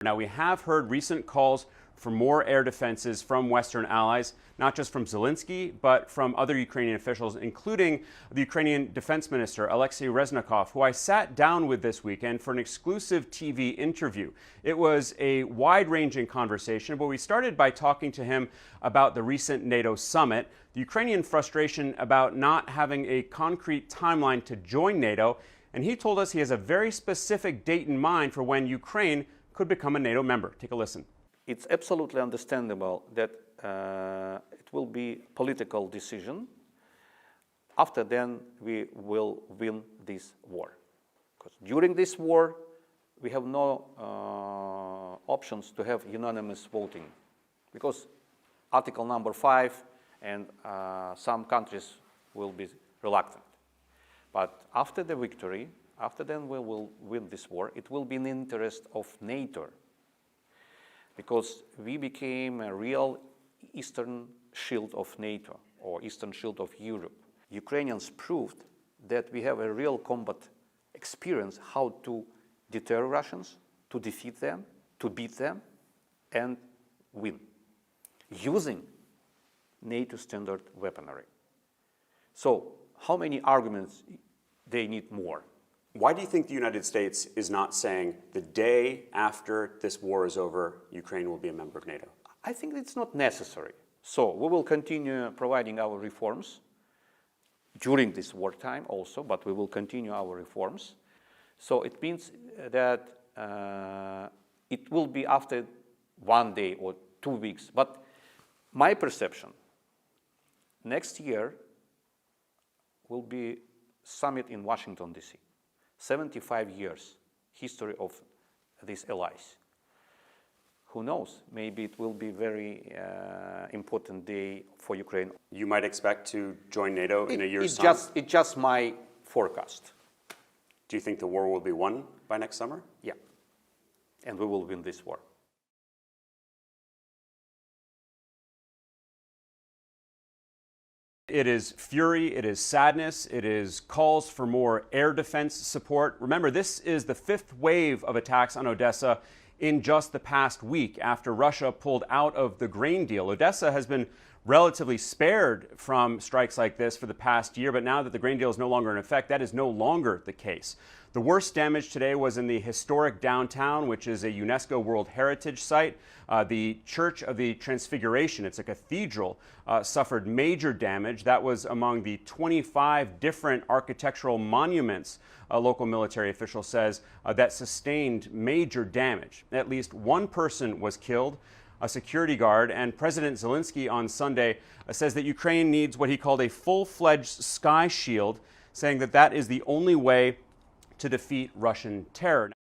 Now, we have heard recent calls for more air defenses from Western allies, not just from Zelensky, but from other Ukrainian officials, including the Ukrainian Defense Minister, Alexei Reznikov, who I sat down with this weekend for an exclusive TV interview. It was a wide-ranging conversation, but we started by talking to him about the recent NATO summit, the Ukrainian frustration about not having a concrete timeline to join NATO, and he told us he has a very specific date in mind for when Ukraine could become a NATO member. Take a listen. It's absolutely understandable that it will be a political decision. After then, we will win this war. Because during this war, we have no options to have unanimous voting. Because Article number 5 and some countries will be reluctant. But after the victory, after then we will win this war, it will be in the interest of NATO. Because we became a real eastern shield of NATO, or eastern shield of Europe. Ukrainians proved that we have a real combat experience how to deter Russians, to defeat them, to beat them, and win, using NATO standard weaponry. So, how many arguments they need more? Why do you think the United States is not saying the day after this war is over, Ukraine will be a member of NATO? I think it's not necessary. So we will continue providing our reforms during this wartime also, but we will continue our reforms. So it means that it will be after 1 day or 2 weeks. But my perception, next year will be summit in Washington, D.C. 75 years history of these allies. Who knows? Maybe it will be a very important day for Ukraine. You might expect to join NATO in a year's time? It's just my forecast. Do you think the war will be won by next summer? Yeah. And we will win this war. It is fury, it is sadness, it is calls for more air defense support. Remember, this is the 5th wave of attacks on Odessa in just the past week after Russia pulled out of the grain deal. Odessa has been relatively spared from strikes like this for the past year, but now that the grain deal is no longer in effect, that is no longer the case. The worst damage today was in the historic downtown, which is a UNESCO World Heritage Site. The Church of the Transfiguration, it's a cathedral, suffered major damage. That was among the 25 different architectural monuments, a local military official says, that sustained major damage. At least one person was killed, a security guard, and President Zelensky on Sunday says that Ukraine needs what he called a full-fledged sky shield, saying that that is the only way to defeat Russian terror.